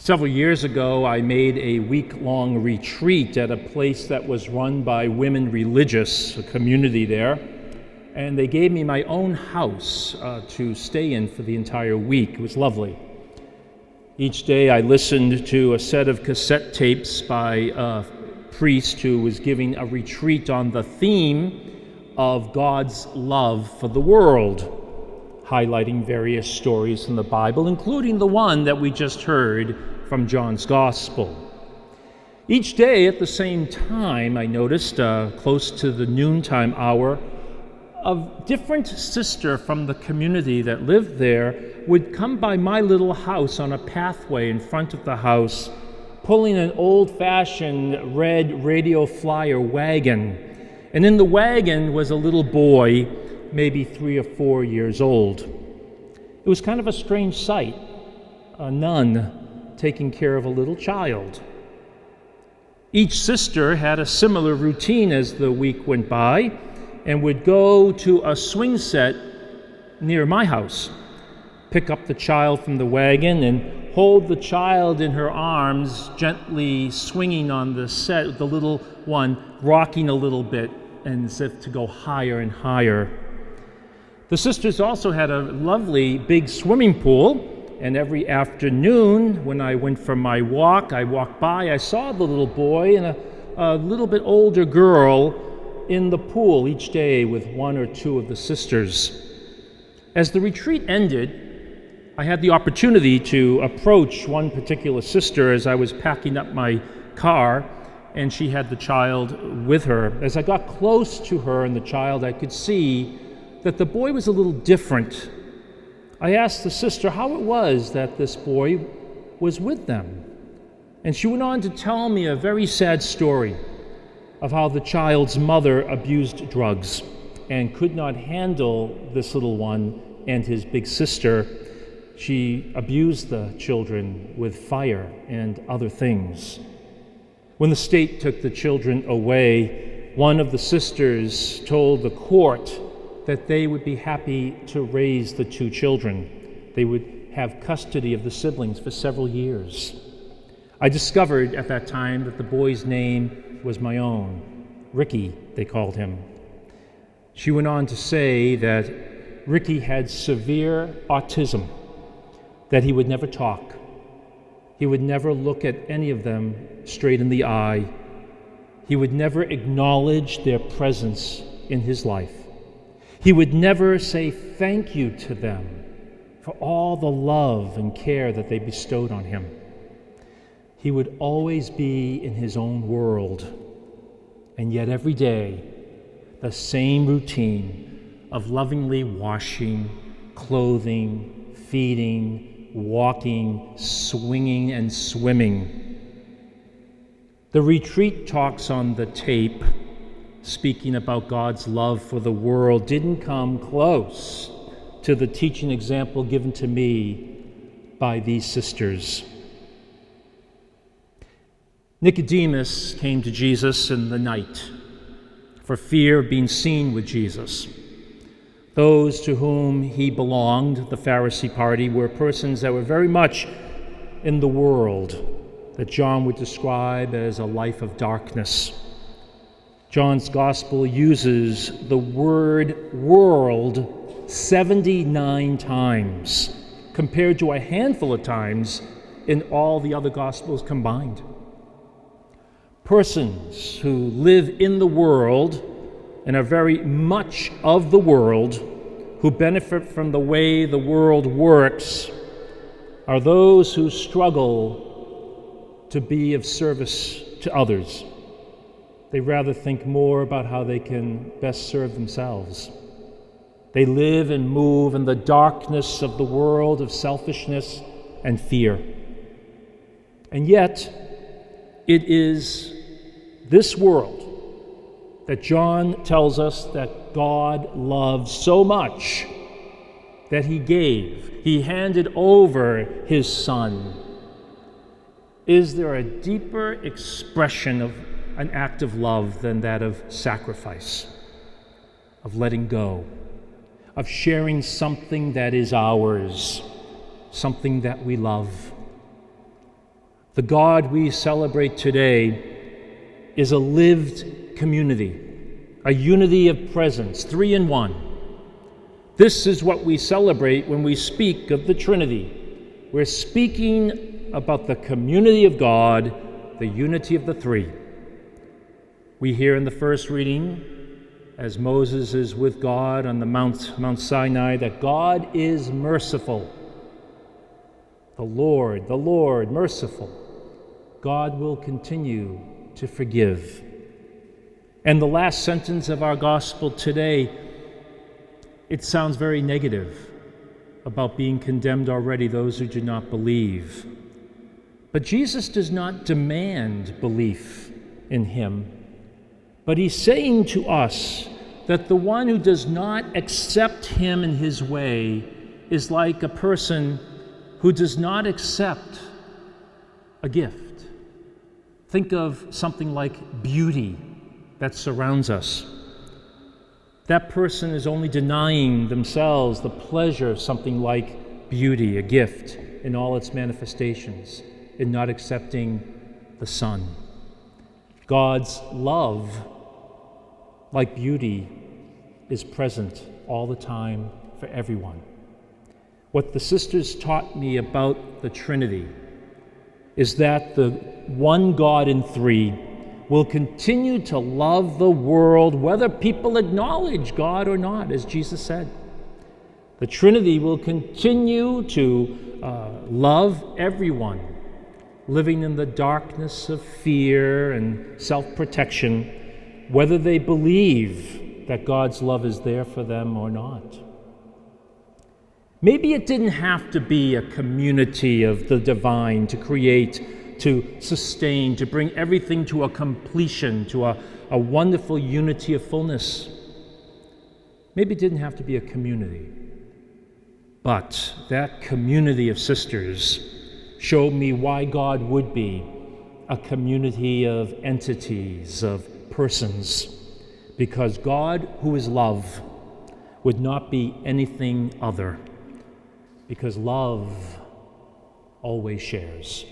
Several years ago, I made a week-long retreat at a place that was run by Women Religious, a community there, and they gave me my own house to stay in for the entire week. It was lovely. Each day I listened to a set of cassette tapes by a priest who was giving a retreat on the theme of God's love for the world, highlighting various stories in the Bible, including the one that we just heard from John's Gospel. Each day at the same time, I noticed, close to the noontime hour, a different sister from the community that lived there would come by my little house on a pathway in front of the house, pulling an old-fashioned red radio flyer wagon. And in the wagon was a little boy, maybe 3 or 4 years old. It was kind of a strange sight, a nun taking care of a little child. Each sister had a similar routine as the week went by and would go to a swing set near my house, pick up the child from the wagon and hold the child in her arms, gently swinging on the set, the little one rocking a little bit and as if to go higher and higher. The sisters also had a lovely big swimming pool, and every afternoon when I went for my walk, I walked by, I saw the little boy and a little bit older girl in the pool each day with 1 or 2 of the sisters. As the retreat ended, I had the opportunity to approach one particular sister as I was packing up my car, and she had the child with her. As I got close to her and the child, I could see that the boy was a little different. I asked the sister how it was that this boy was with them. And she went on to tell me a very sad story of how the child's mother abused drugs and could not handle this little one and his big sister. She abused the children with fire and other things. When the state took the children away, one of the sisters told the court that they would be happy to raise the 2 children. They would have custody of the siblings for several years. I discovered at that time that the boy's name was my own. Ricky, they called him. She went on to say that Ricky had severe autism, that he would never talk. He would never look at any of them straight in the eye. He would never acknowledge their presence in his life. He would never say thank you to them for all the love and care that they bestowed on him. He would always be in his own world, and yet every day, the same routine of lovingly washing, clothing, feeding, walking, swinging, and swimming. The retreat talks on the tape, speaking about God's love for the world, didn't come close to the teaching example given to me by these sisters. Nicodemus came to Jesus in the night for fear of being seen with Jesus. Those to whom he belonged, the Pharisee party, were persons that were very much in the world, that John would describe as a life of darkness. John's Gospel uses the word world 79 times, compared to a handful of times in all the other Gospels combined. Persons who live in the world and are very much of the world, who benefit from the way the world works, are those who struggle to be of service to others. They rather think more about how they can best serve themselves. They live and move in the darkness of the world of selfishness and fear. And yet, it is this world that John tells us that God loves so much that he gave. He handed over his Son. Is there a deeper expression of an act of love than that of sacrifice, of letting go, of sharing something that is ours, something that we love? The God we celebrate today is a lived community, a unity of presence, three in one. This is what we celebrate when we speak of the Trinity. We're speaking about the community of God, the unity of the three. We hear in the first reading, as Moses is with God on the Mount Sinai, that God is merciful. The Lord, merciful. God will continue to forgive. And the last sentence of our gospel today, it sounds very negative about being condemned already, those who do not believe. But Jesus does not demand belief in him, but he's saying to us that the one who does not accept him in his way is like a person who does not accept a gift. Think of something like beauty that surrounds us. That person is only denying themselves the pleasure of something like beauty, a gift in all its manifestations, in not accepting the sun. God's love, like beauty, is present all the time for everyone. What the sisters taught me about the Trinity is that the one God in three will continue to love the world whether people acknowledge God or not, as Jesus said. The Trinity will continue to love everyone living in the darkness of fear and self-protection, whether they believe that God's love is there for them or not. Maybe it didn't have to be a community of the divine to create, to sustain, to bring everything to a completion, to a wonderful unity of fullness. Maybe it didn't have to be a community. But that community of sisters showed me why God would be a community of entities, of persons, because God, who is love, would not be anything other, because love always shares.